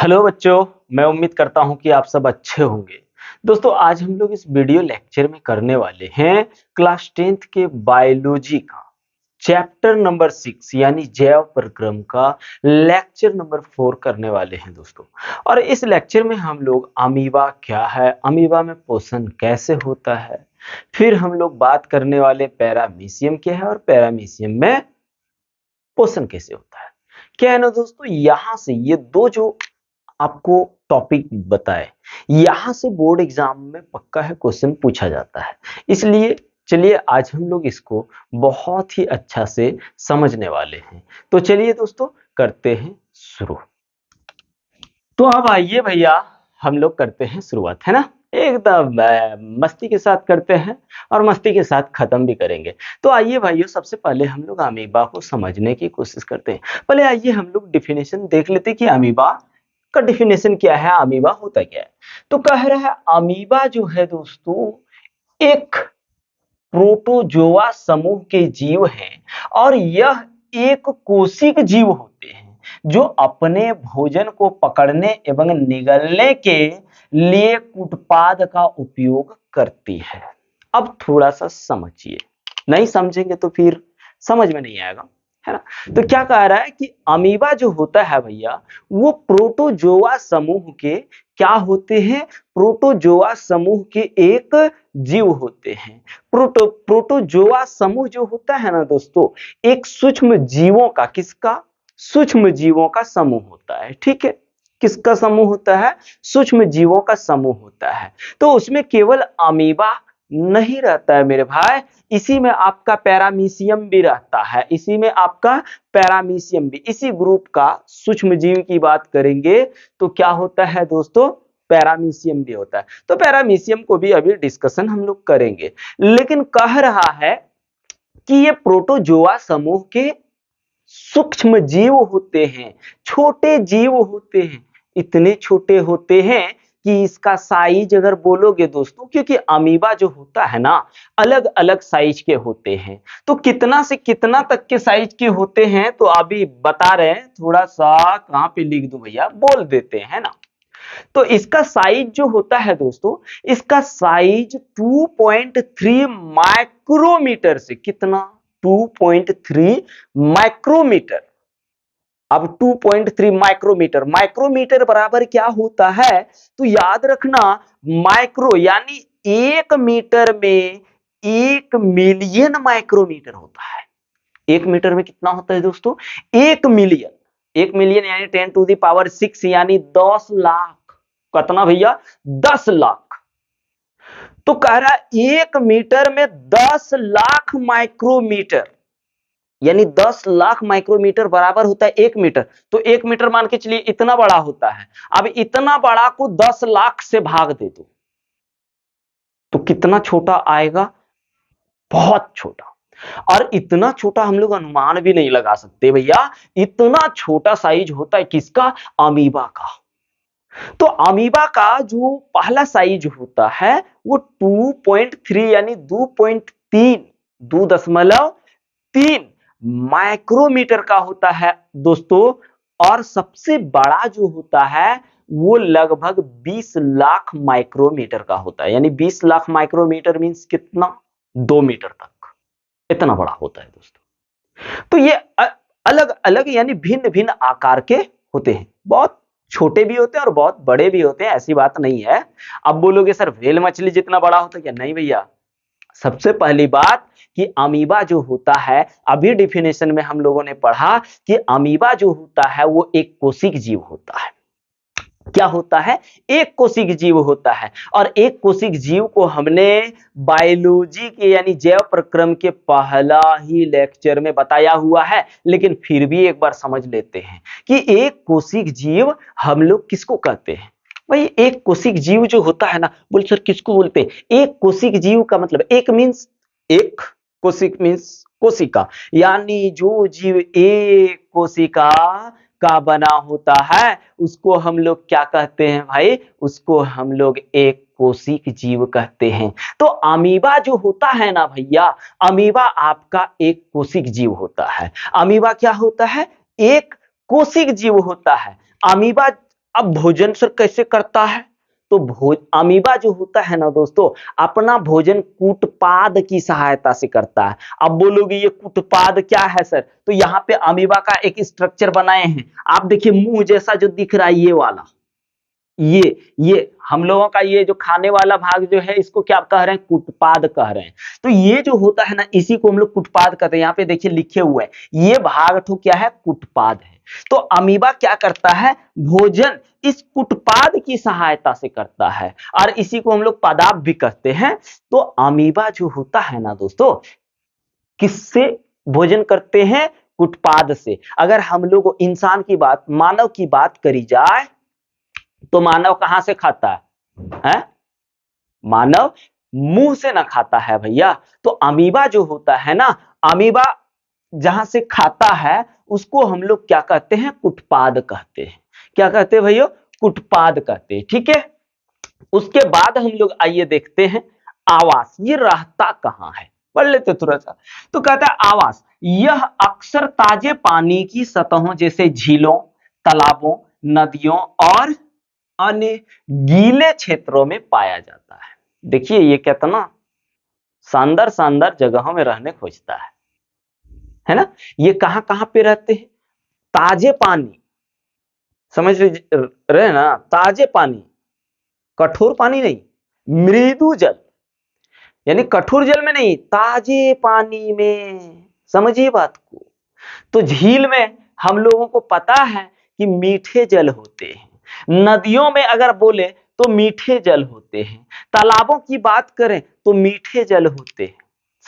Hello बच्चों, मैं उम्मीद करता हूं कि आप सब अच्छे होंगे। दोस्तों, आज हम लोग इस वीडियो लेक्चर में करने वाले हैं क्लास 10th के बायोलॉजी का चैप्टर नंबर 6 यानी जैव प्रक्रम का लेक्चर नंबर 4 करने वाले हैं दोस्तों। और इस लेक्चर में हम लोग अमीबा क्या है, अमीबा में पोषण कैसे होता है, फिर हम लोग बात करने वाले पैरामीशियम क्या है और पैरामीशियम में पोषण कैसे होता है। क्या है ना दोस्तों, यहाँ से ये दो जो आपको टॉपिक बताए, यहां से बोर्ड एग्जाम में पक्का है क्वेश्चन पूछा जाता है। इसलिए चलिए आज हम लोग इसको बहुत ही अच्छा से समझने वाले हैं। तो चलिए दोस्तों करते हैं शुरू। तो अब आइए भैया, हम लोग करते हैं शुरुआत, है ना। एकदम मस्ती के साथ करते हैं और मस्ती के साथ खत्म भी करेंगे। तो आइए भाइयों, सबसे पहले हम लोग अमीबा को समझने की कोशिश करते हैं। पहले आइए हम लोग डिफिनेशन देख लेते हैं कि अमीबा का डिफिनेशन क्या है, अमीबा होता क्या है। तो कह रहा है अमीबा जो है दोस्तों एक प्रोटोजोआ समूह के जीव हैं और यह एक कोशिक जीव होते हैं जो अपने भोजन को पकड़ने एवं निगलने के लिए कुटपाद का उपयोग करती है। अब थोड़ा सा समझिए, नहीं समझेंगे तो फिर समझ में नहीं आएगा, है ना। तो क्या कह रहा है कि अमीबा जो होता है भैया, वो प्रोटोजोआ समूह के क्या होते हैं, प्रोटोजोआ समूह के एक जीव होते हैं। प्रोटोजोआ समूह जो होता है ना दोस्तों, एक सूक्ष्म जीवों का, किसका, सूक्ष्म जीवों का समूह होता है। ठीक है, किसका समूह होता है, सूक्ष्म जीवों का समूह होता है। तो उसमें केवल अमीबा नहीं रहता है मेरे भाई, इसी में आपका पैरामीशियम भी रहता है, इसी में आपका पैरामीशियम भी, इसी ग्रुप का सूक्ष्म जीव की बात करेंगे तो क्या होता है दोस्तों, पैरामीशियम भी होता है। तो पैरामीशियम को भी अभी डिस्कशन हम लोग करेंगे। लेकिन कह रहा है कि ये प्रोटोजोआ समूह के सूक्ष्म जीव होते हैं, छोटे जीव होते हैं, इतने छोटे होते हैं कि इसका साइज अगर बोलोगे दोस्तों, क्योंकि अमीबा जो होता है ना अलग अलग साइज के होते हैं। तो कितना से कितना तक के साइज के होते हैं तो अभी बता रहे हैं, थोड़ा सा कहां पे लिख दूं भैया, बोल देते हैं ना। तो इसका साइज जो होता है दोस्तों, इसका साइज 2.3 माइक्रोमीटर से, कितना, 2.3 माइक्रोमीटर। अब 2.3 माइक्रोमीटर, माइक्रोमीटर बराबर क्या होता है, तो याद रखना, माइक्रो यानी 1 मीटर में 1 मिलियन माइक्रोमीटर होता है। 1 मीटर में कितना होता है दोस्तों, 1 मिलियन। 1 मिलियन यानी 10⁶ यानी 10 लाख। कितना भैया, 10 लाख। तो कह रहा है 1 मीटर में 10 लाख माइक्रोमीटर, यानी 10 लाख माइक्रोमीटर बराबर होता है 1 मीटर। तो 1 मीटर मान के चलिए इतना बड़ा होता है। अब इतना बड़ा को 10 लाख से भाग दे दो तो कितना छोटा आएगा, बहुत छोटा। और इतना छोटा हम लोग अनुमान भी नहीं लगा सकते भैया, इतना छोटा साइज होता है किसका, अमीबा का। तो अमीबा का जो पहला साइज होता है वो 2.3 यानी 2.3, 2.3 माइक्रोमीटर का होता है दोस्तों। और सबसे बड़ा जो होता है वो लगभग 20 लाख माइक्रोमीटर का होता है, यानी 20 लाख माइक्रोमीटर मींस कितना, 2 मीटर तक, इतना बड़ा होता है दोस्तों। तो ये अलग अलग यानी भिन्न भिन्न आकार के होते हैं, बहुत छोटे भी होते हैं और बहुत बड़े भी होते हैं, ऐसी बात नहीं है। अब बोलोगे सर व्हेल मछली जितना बड़ा होता है क्या, नहीं भैया। सबसे पहली बात कि अमीबा जो होता है, अभी डिफिनेशन में हम लोगों ने पढ़ा कि अमीबा जो होता है वो एक कोशिक जीव होता है। क्या होता है, एक कोशिक जीव होता है। और एक कोशिक जीव को हमने बायोलॉजी के यानी जैव प्रक्रम के पहला ही लेक्चर में बताया हुआ है, लेकिन फिर भी एक बार समझ लेते हैं कि एक कोशिक जीव हम लोग किसको कहते हैं। भाई एक कोशिक जीव जो होता है ना, बोल सर किसको बोलते हैं, एक कोशिक जीव का मतलब, एक मीन्स एक, कोशिक मीन्स कोशिका, यानी जो जीव एक कोशिका का बना होता है उसको हम लोग क्या कहते हैं भाई, उसको हम लोग एक कोशिक जीव कहते हैं। तो अमीबा जो होता है ना भैया, अमीबा आपका एक कोशिक जीव होता है। अमीबा क्या होता है, एक कोशिक जीव होता है। अमीबा अब भोजन सर कैसे करता है? तो अमीबा जो होता है ना दोस्तों, अपना भोजन कूटपाद की सहायता से करता है। अब बोलोगे ये कूटपाद क्या है सर? तो यहाँ पे अमीबा का एक स्ट्रक्चर बनाए हैं। आप देखिए मुंह जैसा जो दिख रहा है ये वाला, ये हम लोगों का ये जो खाने वाला भाग जो है इसको क्या कह रहे हैं? कुटपाद कह रहे हैं। तो ये जो होता है ना इसी को हम लोग कुटपाद कहते हैं। यहाँ पे देखिए लिखे हुए हैं ये भाग तो क्या है? कुटपाद है। तो अमीबा क्या करता है? भोजन इस कुटपाद की सहायता से करता है और इसी को हम लोग पादाप भी कहते हैं। तो अमीबा जो होता है ना दोस्तों, किससे भोजन करते हैं? कुटपाद से। अगर हम लोग इंसान की बात, मानव की बात करी जाए तो मानव कहां से खाता है? मानव मुंह से ना खाता है भैया। तो अमीबा जो होता है ना, अमीबा जहां से खाता है उसको हम लोग क्या कहते हैं? कुटपाद कहते हैं। क्या कहते हैं भैया? कुटपाद कहते हैं। ठीक है, उसके बाद हम लोग आइए देखते हैं आवास। ये रहता कहां है? पढ़ लेते थोड़ा सा। तो कहता है आवास, यह अक्सर ताजे पानी की सतहों जैसे झीलों, तालाबों, नदियों और अन्य गीले क्षेत्रों में पाया जाता है। देखिए ये कितना शानदार शानदार जगहों में रहने खोजता है ना? ये कहां कहां पे रहते हैं? ताजे पानी, समझ रहे हैं ना? ताजे पानी, कठोर पानी नहीं, मृदु जल, यानी कठोर जल में नहीं, ताजे पानी में। समझिए बात को। तो झील में हम लोगों को पता है कि मीठे जल होते हैं। नदियों में अगर बोले तो मीठे जल होते हैं। तालाबों की बात करें तो मीठे जल होते हैं।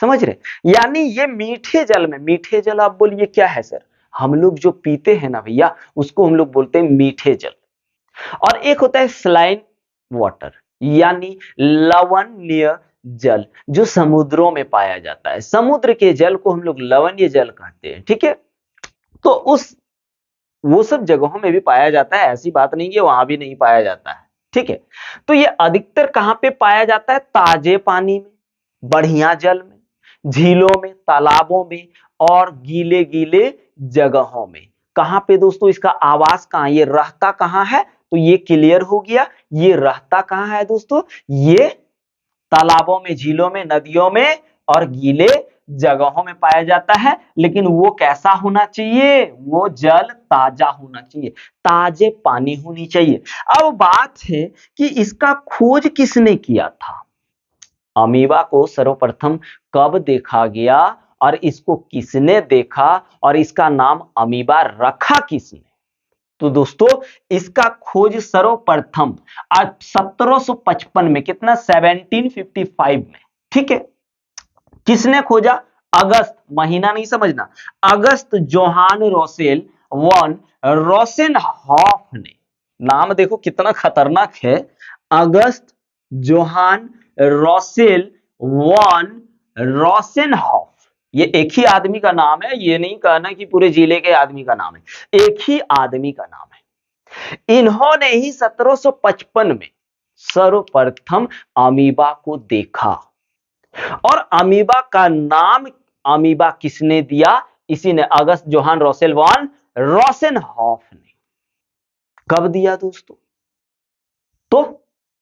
समझ रहे? यानी ये मीठे जल में, मीठे जल आप बोलिए क्या है सर? हम लोग जो पीते हैं ना भैया उसको हम लोग बोलते हैं मीठे जल। और एक होता है स्लाइन वाटर, यानी लवणीय जल, जो समुद्रों में पाया जाता है। समुद्र के जल को हम लोग लवणीय जल कहते हैं। ठीक है, तो उस वो सब जगहों में भी पाया जाता है, ऐसी बात नहीं कि वहां भी नहीं पाया जाता है। ठीक है, तो ये अधिकतर कहां पे पाया जाता है? ताजे पानी में, बढ़िया जल में, झीलों में, तालाबों में और गीले गीले जगहों में। कहां पे दोस्तों इसका आवास कहां? ये रहता कहां है? तो ये क्लियर हो गया। ये रहता कहां है दोस्तों? ये तालाबों में, झीलों में, नदियों में और गीले जगहों में पाया जाता है। लेकिन वो कैसा होना चाहिए? वो जल ताजा होना चाहिए, ताजे पानी होनी चाहिए। अब बात है कि इसका खोज किसने किया था? अमीबा को सर्वप्रथम कब देखा गया और इसको किसने देखा और इसका नाम अमीबा रखा किसने? तो दोस्तों इसका खोज सर्वप्रथम 1755 में, कितना? 1755 में। ठीक है, किसने खोजा? अगस्त, महीना नहीं समझना, अगस्त जोहान रोसेल वन रोसेनहॉफ ने। नाम देखो कितना खतरनाक है, अगस्त जोहान रोसेल वन रोसेनहॉफ। ये एक ही आदमी का नाम है, ये नहीं कहना कि पूरे जिले के आदमी का नाम है, एक ही आदमी का नाम है। इन्होंने ही 1755 में सर्वप्रथम अमीबा को देखा और अमीबा का नाम अमीबा किसने दिया? इसी ने, अगस्त जोहान रोसेल वन रोसेनहॉफ ने। कब दिया दोस्तों? तो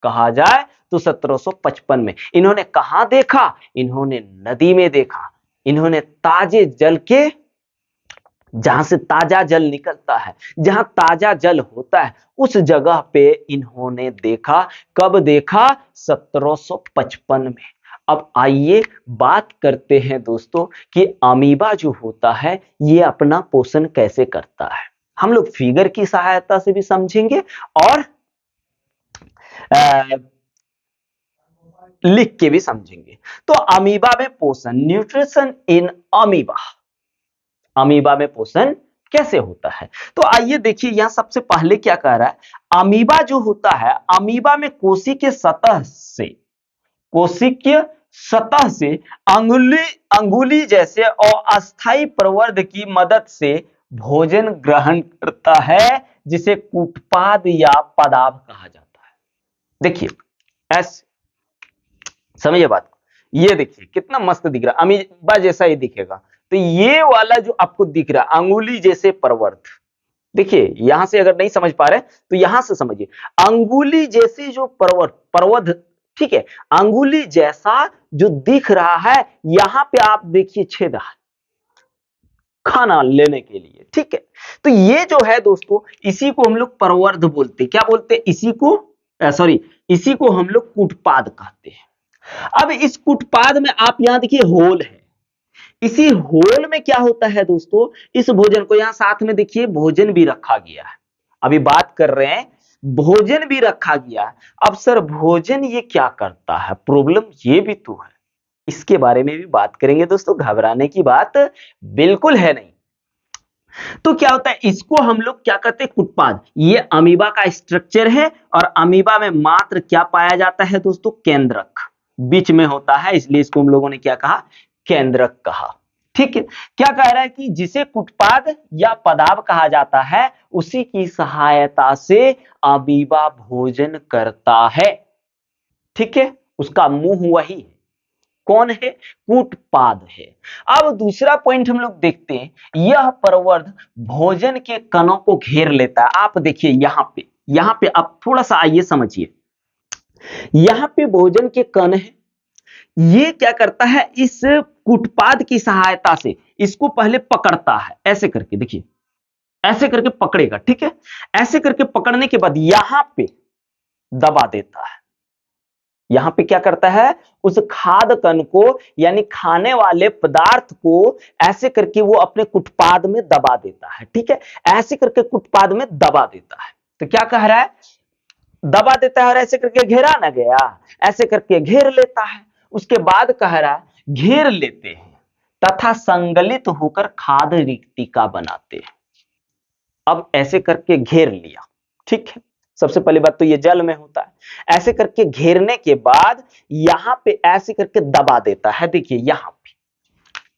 कहा जाए तो 1755 में। इन्होंने कहां देखा? इन्होंने नदी में देखा। इन्होंने ताजे जल के, जहां से ताजा जल निकलता है, जहां ताजा जल होता है, उस जगह पे इन्होंने देखा। कब देखा? 1755 में। अब आइए बात करते हैं दोस्तों कि अमीबा जो होता है ये अपना पोषण कैसे करता है। हम लोग फिगर की सहायता से भी समझेंगे और लिख के भी समझेंगे। तो अमीबा में पोषण, न्यूट्रिशन इन अमीबा, अमीबा में पोषण कैसे होता है? तो आइए देखिए यहां सबसे पहले क्या कह रहा है। अमीबा जो होता है, अमीबा में कोशिकीय सतह से, कोशिकीय सतह से अंगुली जैसे अस्थायी प्रवर्ध की मदद से भोजन ग्रहण करता है, जिसे कूटपाद या पदार्थ कहा जाता है। देखिए ऐसे समझिए बात को। ये देखिए कितना मस्त दिख रहा है, अमीबा जैसा ही दिखेगा। तो ये वाला जो आपको दिख रहा है अंगुली जैसे प्रवर्ध, देखिए यहां से अगर नहीं समझ पा रहे तो यहां से समझिए। अंगुली जैसी जो पर्वत, ठीक है, अंगुली जैसा जो दिख रहा है, यहां पे आप देखिए छेद है खाना लेने के लिए, ठीक है। तो ये जो है दोस्तों, इसी को हम लोग प्रवर्ध बोलते हैं। क्या बोलते हैं? इसी को सॉरी, इसी को हम लोग कुटपाद कहते हैं। अब इस कुटपाद में आप यहां देखिए होल है। इसी होल में क्या होता है दोस्तों, इस भोजन को यहां साथ में देखिए भोजन भी रखा गया है। अभी बात कर रहे हैं भोजन भी रखा गया है। अब सर भोजन ये क्या करता है, प्रॉब्लम ये भी तो है, इसके बारे में भी बात करेंगे दोस्तों, घबराने की बात बिल्कुल है नहीं। तो क्या होता है, इसको हम लोग क्या कहते हैं, कुटपाद। ये अमीबा का स्ट्रक्चर है और अमीबा में मात्र क्या पाया जाता है दोस्तों, केंद्रक बीच में होता है, इसलिए इसको हम लोगों ने क्या कहा, केंद्रक कहा। ठीक है, क्या कह रहा है कि जिसे कुटपाद या पदाब कहा जाता है, उसी की सहायता से अमीबा भोजन करता है। ठीक है, उसका मुंह वही है, कौन है, कूटपाद है। अब दूसरा पॉइंट हम लोग देखते हैं, यह प्रवर्ध भोजन के कणों को घेर लेता है। आप देखिए यहां पे आप थोड़ा सा आइए समझिए, यहां पे भोजन के कण है, ये क्या करता है, इस कूटपाद की सहायता से इसको पहले पकड़ता है, ऐसे करके देखिए, ऐसे करके पकड़ेगा, ठीक है, ऐसे करके पकड़ने के बाद यहां पे दबा देता है। यहां पे क्या करता है, उस खाद्य कण को यानी खाने वाले पदार्थ को ऐसे करके वो अपने कुटपाद में दबा देता है। ठीक है, ऐसे करके कुटपाद में दबा देता है। तो क्या कह रहा है, दबा देता है और ऐसे करके घेरा ना गया, ऐसे करके घेर लेता है। उसके बाद कह रहा है घेर लेते हैं तथा संगलित होकर खाद्य रिक्तिका बनाते हैं। अब ऐसे करके घेर लिया, ठीक है, सबसे पहली बात तो ये जल में होता है। ऐसे करके घेरने के बाद यहां पे ऐसे करके दबा देता है। देखिए यहां पे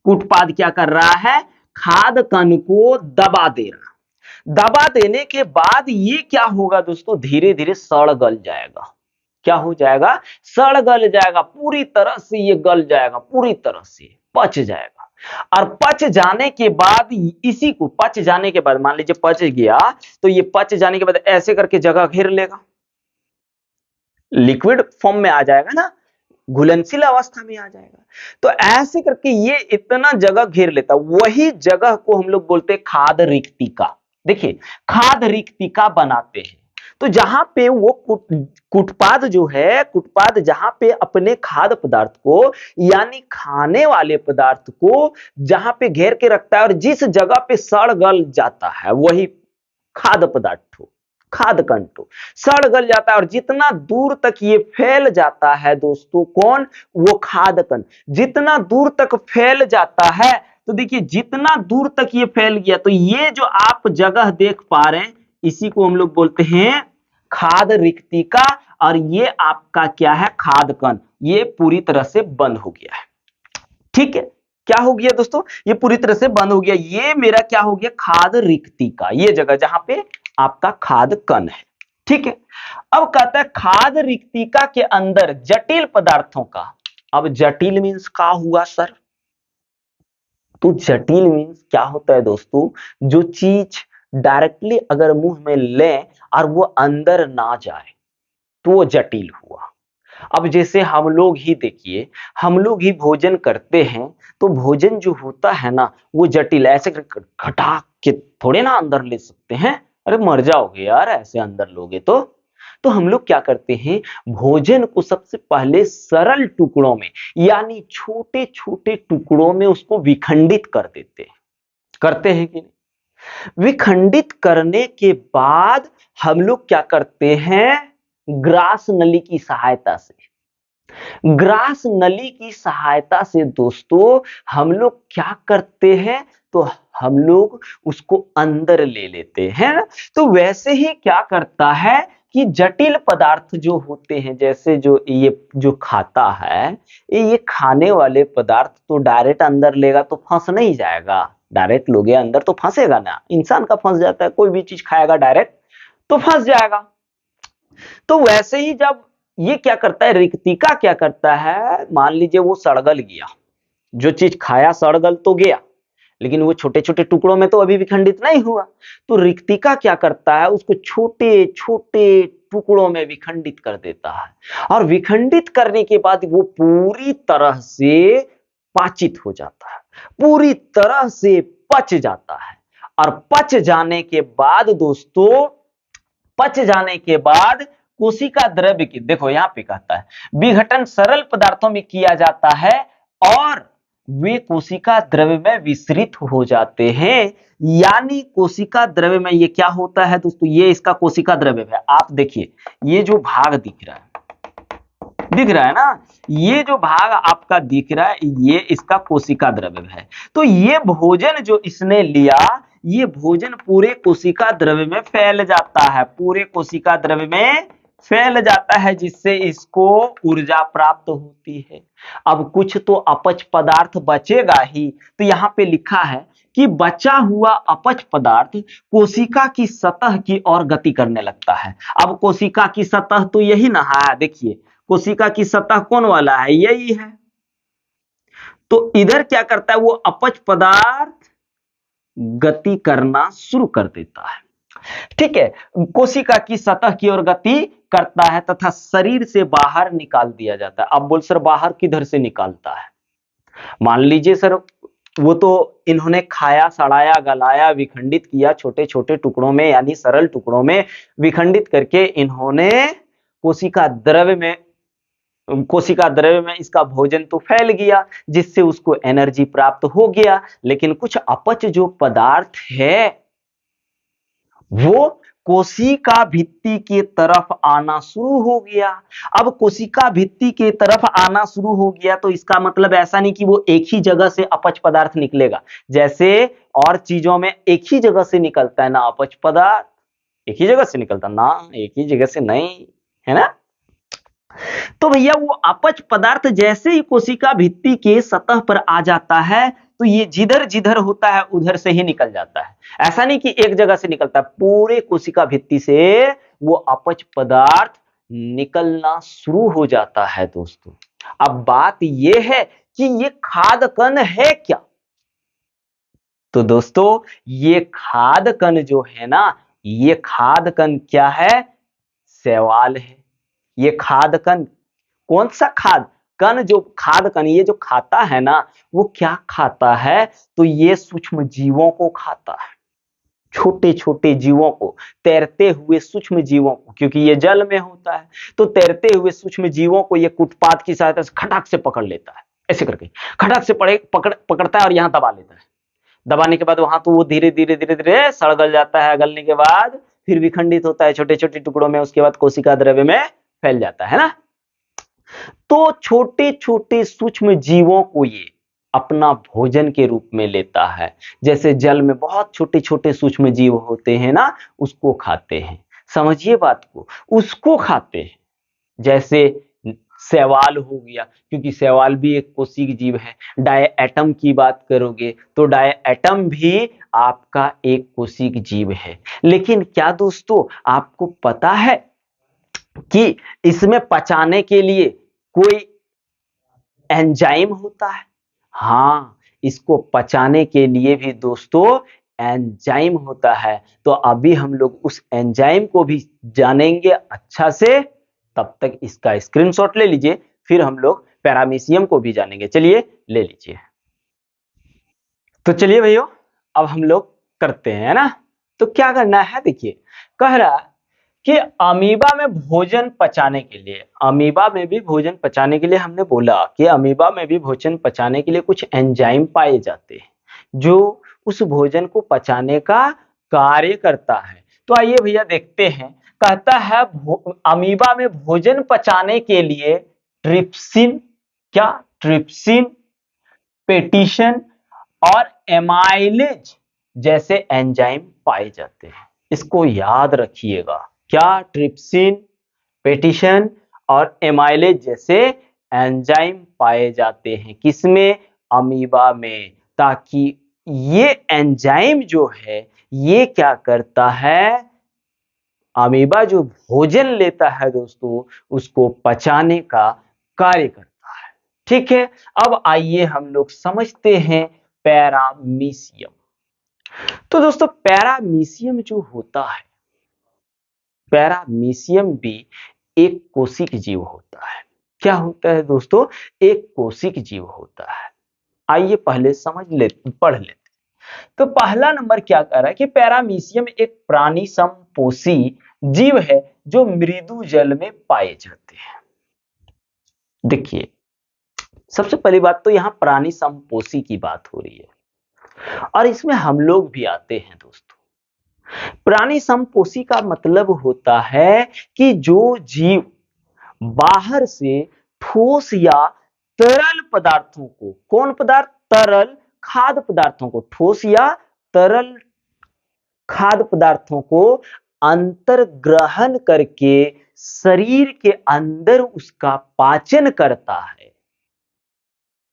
कूटपाद क्या कर रहा है, खाद्य कण को दबा दे रहा। दबा देने के बाद ये क्या होगा दोस्तों, धीरे धीरे सड़ गल जाएगा। क्या हो जाएगा, सड़ गल जाएगा, पूरी तरह से ये गल जाएगा, पूरी तरह से पच जाएगा। और पच जाने के बाद, इसी को पच जाने के बाद, मान लीजिए पच गया, तो ये पच जाने के बाद ऐसे करके जगह घेर लेगा, लिक्विड फॉर्म में आ जाएगा ना, घुलनशील अवस्था में आ जाएगा। तो ऐसे करके ये इतना जगह घेर लेता, वही जगह को हम लोग बोलते हैं खाद्य रिक्तिका। देखिए खाद्य रिक्तिका बनाते हैं। तो जहां पे वो कुटपाद जो है, कुटपाद जहां पे अपने खाद्य पदार्थ को यानी खाने वाले पदार्थ को जहां पे घेर के रखता है और जिस जगह पे सड़ गल जाता है, वही खाद्य पदार्थ हो, खाद्य कंटो सड़ गल जाता है। और जितना दूर तक ये फैल जाता है दोस्तों, कौन, वो खाद्य कण जितना दूर तक फैल जाता है, तो देखिए जितना दूर तक ये फैल गया, तो ये जो आप जगह देख पा रहे हैं, इसी को हम लोग बोलते हैं खाद्य रिक्तिका। और ये आपका क्या है, खाद्य कण, ये पूरी तरह से बंद हो गया है। ठीक है, क्या हो गया दोस्तों, ये पूरी तरह से बंद हो गया। ये मेरा क्या हो गया, खाद्य रिक्तिका, ये जगह जहां पे आपका खाद्य कण है। ठीक है, अब कहता है खाद्य रिक्तिका के अंदर जटिल पदार्थों का। अब जटिल मीन्स क्या हुआ सर, तो जटिल मीन्स क्या होता है दोस्तों, जो चीज डायरेक्टली अगर मुंह में लें और वो अंदर ना जाए तो वो जटिल हुआ। अब जैसे हम लोग ही देखिए, हम लोग ही भोजन करते हैं, तो भोजन जो होता है ना, वो जटिल ऐसे घटा के थोड़े ना अंदर ले सकते हैं। अरे मर जाओगे यार ऐसे अंदर लोगे तो हम लोग क्या करते हैं, भोजन को सबसे पहले सरल टुकड़ों में यानी छोटे छोटे टुकड़ों में उसको विखंडित कर देते हैं। करते हैं कि नहीं, विखंडित करने के बाद हम लोग क्या करते हैं, ग्रास नली की सहायता से, ग्रास नली की सहायता से दोस्तों हम लोग क्या करते हैं, तो हम लोग उसको अंदर ले लेते हैं। तो वैसे ही क्या करता है कि जटिल पदार्थ जो होते हैं, जैसे जो ये जो खाता है, ये खाने वाले पदार्थ तो डायरेक्ट अंदर लेगा तो फंस नहीं जाएगा, डायरेक्ट लोगे अंदर तो फंसेगा ना, इंसान का फंस जाता है, कोई भी चीज खाएगा डायरेक्ट तो फंस जाएगा। तो वैसे ही जब ये क्या करता है, रिक्तिका क्या करता है, मान लीजिए वो सड़गल गया, जो चीज खाया सड़गल तो गया, लेकिन वो छोटे छोटे टुकड़ों में तो अभी विखंडित नहीं हुआ। तो रिक्तिका क्या करता है, उसको छोटे छोटे टुकड़ों में विखंडित कर देता है, और विखंडित करने के बाद वो पूरी तरह से पाचित हो जाता है, पूरी तरह से पच जाता है। और पच जाने के बाद दोस्तों, पच जाने के बाद कोशिका द्रव्य की, देखो यहां पे कहता है विघटन सरल पदार्थों में किया जाता है और वे कोशिका द्रव्य में विसरित हो जाते हैं। यानी कोशिका द्रव्य में ये क्या होता है दोस्तों, ये इसका कोशिका द्रव्य है। आप देखिए ये जो भाग दिख रहा है ना, ये जो भाग आपका दिख रहा है, ये इसका कोशिका द्रव्य है। तो ये भोजन जो इसने लिया, ये भोजन पूरे कोशिका द्रव्य में फैल जाता है, पूरे कोशिका द्रव्य में फैल जाता है, जिससे इसको ऊर्जा प्राप्त होती है। अब कुछ तो अपच पदार्थ बचेगा ही, तो यहाँ पे लिखा है कि बचा हुआ अपच पदार्थ कोशिका की सतह की ओर गति करने लगता है। अब कोशिका की सतह तो यही ना है, देखिए कोशिका की सतह कौन वाला है, यही है। तो इधर क्या करता है, वो अपच पदार्थ गति करना शुरू कर देता है। ठीक है, कोशिका की सतह की ओर गति करता है तथा शरीर से बाहर निकाल दिया जाता है। अब बोल सर बाहर किधर से निकालता है, मान लीजिए सर वो तो इन्होंने खाया, सड़ाया, गलाया, विखंडित किया छोटे छोटे टुकड़ों में, यानी सरल टुकड़ों में विखंडित करके इन्होंने कोशिका द्रव्य में इसका भोजन तो फैल गया, जिससे उसको एनर्जी प्राप्त हो गया। लेकिन कुछ अपच जो पदार्थ है वो कोशिका भित्ति की तरफ आना शुरू हो गया। अब कोशिका भित्ति की तरफ आना शुरू हो गया तो इसका मतलब ऐसा नहीं कि वो एक ही जगह से अपच पदार्थ निकलेगा। जैसे और चीजों में एक ही जगह से निकलता है ना अपच पदार्थ, एक ही जगह से निकलता ना, एक ही जगह से नहीं, है ना। तो भैया वो अपच पदार्थ जैसे ही कोशिका भित्ति के सतह पर आ जाता है तो ये जिधर जिधर होता है उधर से ही निकल जाता है। ऐसा नहीं कि एक जगह से निकलता है, पूरे कोशिका भित्ति से वो अपच पदार्थ निकलना शुरू हो जाता है दोस्तों। अब बात ये है कि ये खाद्य कण है क्या, तो दोस्तों ये खाद्य कण जो है ना, ये खाद्य कण क्या है, शैवाल है। ये खाद्य कण, कौन सा खाद्य कण, जो खाद्य कण ये जो खाता है ना, वो क्या खाता है, तो ये सूक्ष्म जीवों को खाता है, छोटे छोटे जीवों को, तैरते हुए सूक्ष्म जीवों को, क्योंकि ये जल में होता है। तो तैरते हुए सूक्ष्म जीवों को ये कुटपात की सहायता से खटाक से पकड़ लेता है, ऐसे करके खटाक से पकड़ता है और यहाँ दबा लेता है। दबाने के बाद वहां तो वो धीरे धीरे धीरे धीरे सड़ गल जाता है, गलने के बाद फिर विखंडित होता है छोटे छोटे टुकड़ों में, उसके बाद कोशिका द्रव्य में फैल जाता है ना। तो छोटे छोटे सूक्ष्म जीवों को ये अपना भोजन के रूप में लेता है। जैसे जल में बहुत छोटे छोटे सूक्ष्म जीव होते हैं ना, उसको खाते हैं, समझिए बात को, उसको खाते हैं। जैसे शैवाल हो गया, क्योंकि शैवाल भी एक कोशिक जीव है। डायएटम की बात करोगे तो डायएटम भी आपका एक कोशिक जीव है। लेकिन क्या दोस्तों आपको पता है कि इसमें पचाने के लिए कोई एंजाइम होता है? हाँ, इसको पचाने के लिए भी दोस्तों एंजाइम होता है। तो अभी हम लोग उस एंजाइम को भी जानेंगे अच्छा से, तब तक इसका स्क्रीनशॉट ले लीजिए, फिर हम लोग पैरामीशियम को भी जानेंगे। चलिए ले लीजिए। तो चलिए भैया अब हम लोग करते हैं, है ना। तो क्या करना है, देखिए कह रहा कि अमीबा में भोजन पचाने के लिए, अमीबा में भी भोजन पचाने के लिए हमने बोला कि अमीबा में भी भोजन पचाने के लिए कुछ एंजाइम पाए जाते हैं जो उस भोजन को पचाने का कार्य करता है। तो आइए भैया देखते हैं, कहता है अमीबा में भोजन पचाने के लिए ट्रिप्सिन, क्या ट्रिप्सिन, पेटिशन और एमाइलेज जैसे एंजाइम पाए जाते हैं। इसको याद रखिएगा, क्या ट्रिप्सिन, पेटिशन और एमाइलेज जैसे एंजाइम पाए जाते हैं, किसमें, अमीबा में। ताकि ये एंजाइम जो है ये क्या करता है, अमीबा जो भोजन लेता है दोस्तों उसको पचाने का कार्य करता है। ठीक है, अब आइए हम लोग समझते हैं पैरामीशियम। तो दोस्तों पैरामीशियम जो होता है, पैरामीशियम भी एक कोशिक जीव होता है। क्या होता है दोस्तों? एक कोशिक जीव होता है। आइए पहले पढ़ लेते। तो पहला नंबर क्या कह रहा है कि पैरामीशियम एक प्राणी समपोषी जीव है जो मृदु जल में पाए जाते हैं। देखिए, सबसे पहली बात तो यहाँ प्राणी समपोषी की बात हो रही है और इसमें हम लोग भी आते हैं दोस्तों। प्राणी समपोषी का मतलब होता है कि जो जीव बाहर से ठोस या तरल पदार्थों को, कौन पदार्थ? तरल खाद्य पदार्थों को, ठोस या तरल खाद्य पदार्थों को अंतर्ग्रहण करके शरीर के अंदर उसका पाचन करता है,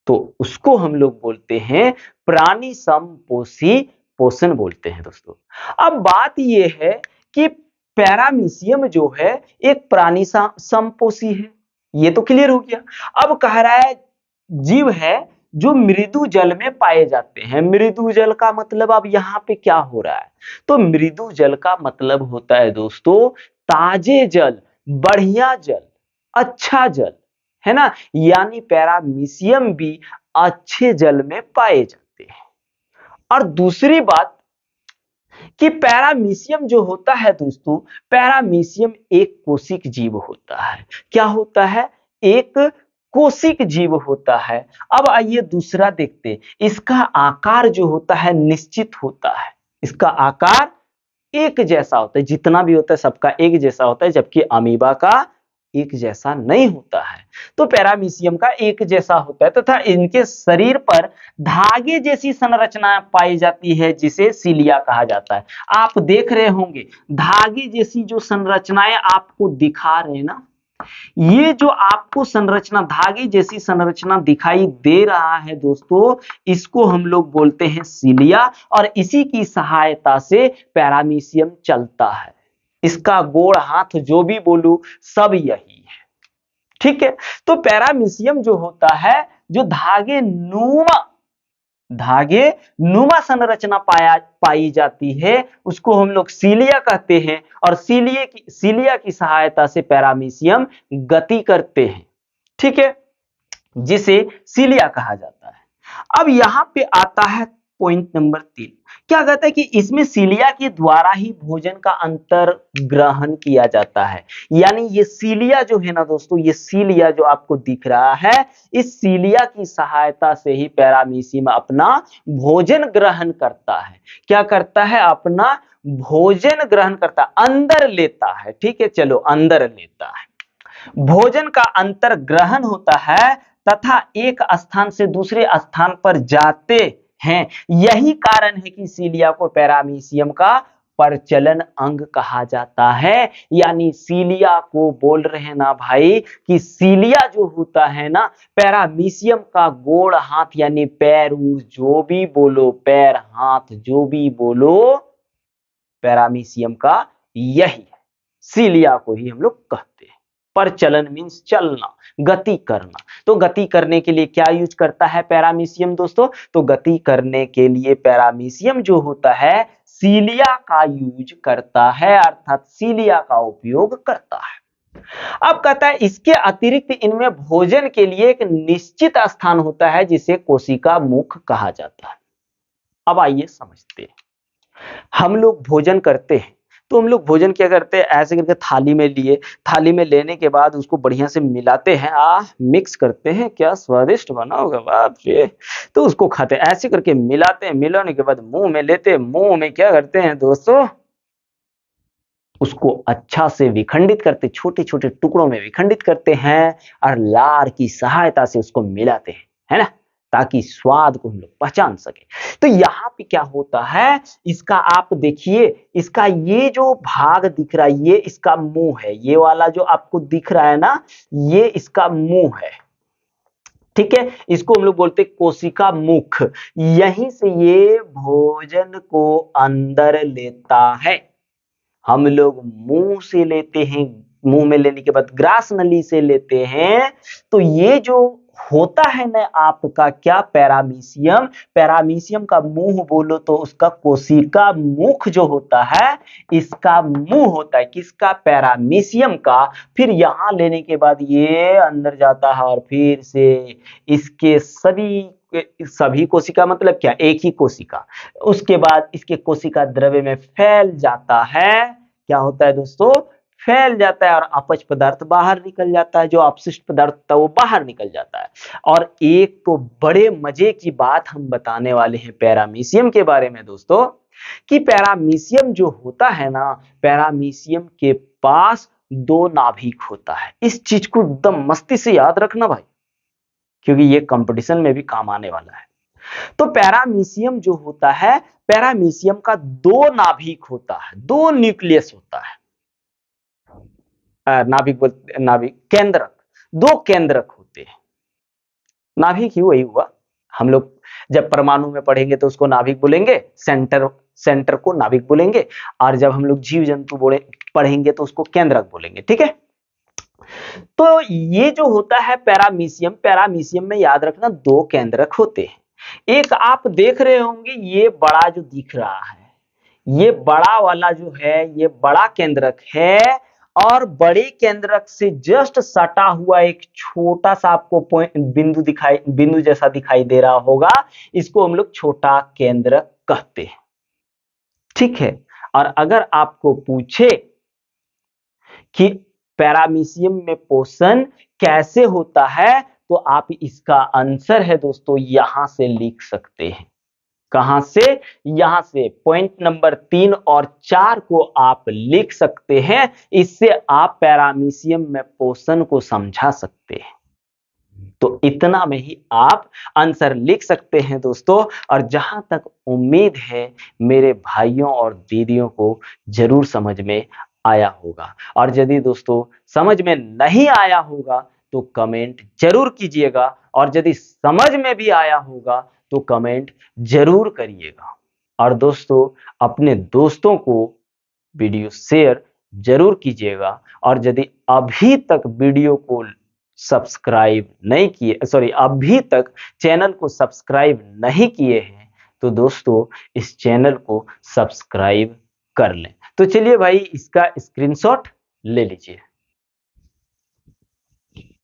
तो उसको हम लोग बोलते हैं प्राणी समपोषी पोषण बोलते हैं दोस्तों। अब बात यह है कि पैरामीशियम जो है एक प्राणी समपोषी है, ये तो क्लियर हो गया। अब कह रहा है जीव है जो मृदु जल में पाए जाते हैं। मृदु जल का मतलब अब यहाँ पे क्या हो रहा है? तो मृदु जल का मतलब होता है दोस्तों ताजे जल, बढ़िया जल, अच्छा जल, है ना। यानी पैरामीशियम भी अच्छे जल में पाए जाते हैं। और दूसरी बात कि पैरामीशियम जो होता है दोस्तों, पैरामीशियम एक कोशिक जीव होता है। क्या होता है? एक कोशिक जीव होता है। अब आइए दूसरा देखते। इसका आकार जो होता है निश्चित होता है। इसका आकार एक जैसा होता है, जितना भी होता है सबका एक जैसा होता है, जबकि अमीबा का एक जैसा नहीं होता है। तो पैरामीशियम का एक जैसा होता है तथा इनके शरीर पर धागे जैसी संरचना पाई जाती है जिसे सीलिया कहा जाता है। आप देख रहे होंगे धागे जैसी जो संरचनाएं आपको दिखा रहे हैं ना, ये जो आपको संरचना धागे जैसी संरचना दिखाई दे रहा है दोस्तों, इसको हम लोग बोलते हैं सीलिया और इसी की सहायता से पैरामीशियम चलता है। इसका गोड़ हाथ जो भी बोलूं सब यही है, ठीक है। तो पैरामीशियम जो होता है जो धागे नुमा संरचना पाई जाती है उसको हम लोग सीलिया कहते हैं और सीलिया की सहायता से पैरामीशियम गति करते हैं, ठीक है, जिसे सीलिया कहा जाता है। अब यहां पे आता है पॉइंट नंबर 3। क्या कहता है कि इसमें सीलिया के द्वारा ही भोजन का अंतर ग्रहण किया जाता है। यानी ये सीलिया जो है ना दोस्तों, ये सीलिया जो आपको दिख रहा है, इस सीलिया की सहायता से ही पैरामीशियम अपना भोजन ग्रहण करता है। क्या करता है? अपना भोजन ग्रहण करता है, अंदर लेता है, ठीक है, चलो अंदर लेता है। भोजन का अंतर ग्रहण होता है तथा एक स्थान से दूसरे स्थान पर जाते हैं। यही कारण है कि सीलिया को पैरामीशियम का प्रचलन अंग कहा जाता है। यानी सीलिया को बोल रहे हैं ना भाई कि सीलिया जो होता है ना, पैरामीशियम का गोड़ हाथ यानी पैर जो भी बोलो, पैर हाथ जो भी बोलो, पैरामीशियम का यही है। सीलिया को ही हम लोग कहते हैं। प्रचलन मीन्स चलना, गति करना। तो गति करने के लिए क्या यूज करता है पैरामीशियम दोस्तों? तो गति करने के लिए पैरामीशियम जो होता है सीलिया का यूज करता है, अर्थात सीलिया का उपयोग करता है। अब कहता है इसके अतिरिक्त इनमें भोजन के लिए एक निश्चित स्थान होता है जिसे कोशिका मुख कहा जाता है। अब आइए समझते हैं। हम लोग भोजन करते हैं तो हम लोग भोजन क्या करते हैं? ऐसे करके थाली में लिए, थाली में लेने के बाद उसको बढ़िया से मिलाते हैं, मिक्स करते हैं, क्या स्वादिष्ट बना होगा बाप रे। तो उसको खाते हैं, ऐसे करके मिलाते हैं, मिलाने के बाद मुंह में लेते हैं, मुंह में क्या करते हैं दोस्तों? उसको अच्छा से विखंडित करते, छोटे छोटे टुकड़ों में विखंडित करते हैं और लार की सहायता से उसको मिलाते हैं, है ना, ताकि स्वाद को हम लोग पहचान सके। तो यहाँ पे क्या होता है, इसका आप देखिए, इसका ये जो भाग दिख रहा है ये इसका मुंह है, ये वाला जो आपको दिख रहा है ना, ये इसका मुंह है, ठीक है। इसको हम लोग बोलते हैं कोशिका मुख। यहीं से ये भोजन को अंदर लेता है। हम लोग मुंह से लेते हैं, मुंह में लेने के बाद ग्रास नली से लेते हैं। तो ये जो होता है ना आपका क्या, पैरामीशियम। पैरामीशियम का मुंह बोलो तो उसका कोशिका मुख जो होता है, इसका मुंह होता है किसका, पैरामीशियम का। फिर यहां लेने के बाद ये अंदर जाता है और फिर से इसके सभी कोशिका मतलब क्या, एक ही कोशिका, उसके बाद इसके कोशिका द्रव्य में फैल जाता है। क्या होता है दोस्तों, फैल जाता है और अपच पदार्थ बाहर निकल जाता है, जो अपशिष्ट पदार्थ होता है वो बाहर निकल जाता है। और एक तो बड़े मजे की बात हम बताने वाले हैं पैरामीशियम के बारे में दोस्तों, कि पैरामीशियम जो होता है ना, पैरामीशियम के पास दो नाभिक होता है। इस चीज को एकदम मस्ती से याद रखना भाई, क्योंकि ये कंपटीशन में भी काम आने वाला है। तो पैरामीशियम जो होता है, पैरामीशियम का दो नाभिक होता है, दो न्यूक्लियस होता है। नाभिक केंद्रक, दो केंद्रक होते हैं। नाभिक ही वही हुआ, हम लोग जब परमाणु में पढ़ेंगे तो उसको नाभिक बोलेंगे, सेंटर को नाभिक बोलेंगे, और जब हम लोग जीव जंतु पढ़ेंगे तो उसको केंद्रक बोलेंगे, ठीक है। तो ये जो होता है पैरामीशियम, पैरामीशियम में याद रखना दो केंद्रक होते हैं। एक आप देख रहे होंगे, ये बड़ा जो दिख रहा है, ये बड़ा वाला जो है ये बड़ा केंद्रक है, और बड़े केंद्रक से जस्ट सटा हुआ एक छोटा सा आपको बिंदु जैसा दिखाई दे रहा होगा, इसको हम लोग छोटा केंद्रक कहते हैं, ठीक है। और अगर आपको पूछे कि पैरामीशियम में पोषण कैसे होता है, तो आप इसका आंसर है दोस्तों यहां से लिख सकते हैं। कहां से, यहां से पॉइंट नंबर 3 और 4 को आप लिख सकते हैं। इससे आप पैरामीशियम में पोषण को समझा सकते हैं। तो इतना में ही आप आंसर लिख सकते हैं दोस्तों। और जहां तक उम्मीद है मेरे भाइयों और दीदियों को जरूर समझ में आया होगा, और यदि दोस्तों समझ में नहीं आया होगा तो कमेंट जरूर कीजिएगा, और यदि समझ में भी आया होगा तो कमेंट जरूर करिएगा। और दोस्तों अपने दोस्तों को वीडियो शेयर जरूर कीजिएगा, और यदि अभी तक वीडियो को सब्सक्राइब नहीं किए, अभी तक चैनल को सब्सक्राइब नहीं किए हैं, तो दोस्तों इस चैनल को सब्सक्राइब कर लें। तो चलिए भाई, इसका स्क्रीनशॉट ले लीजिए।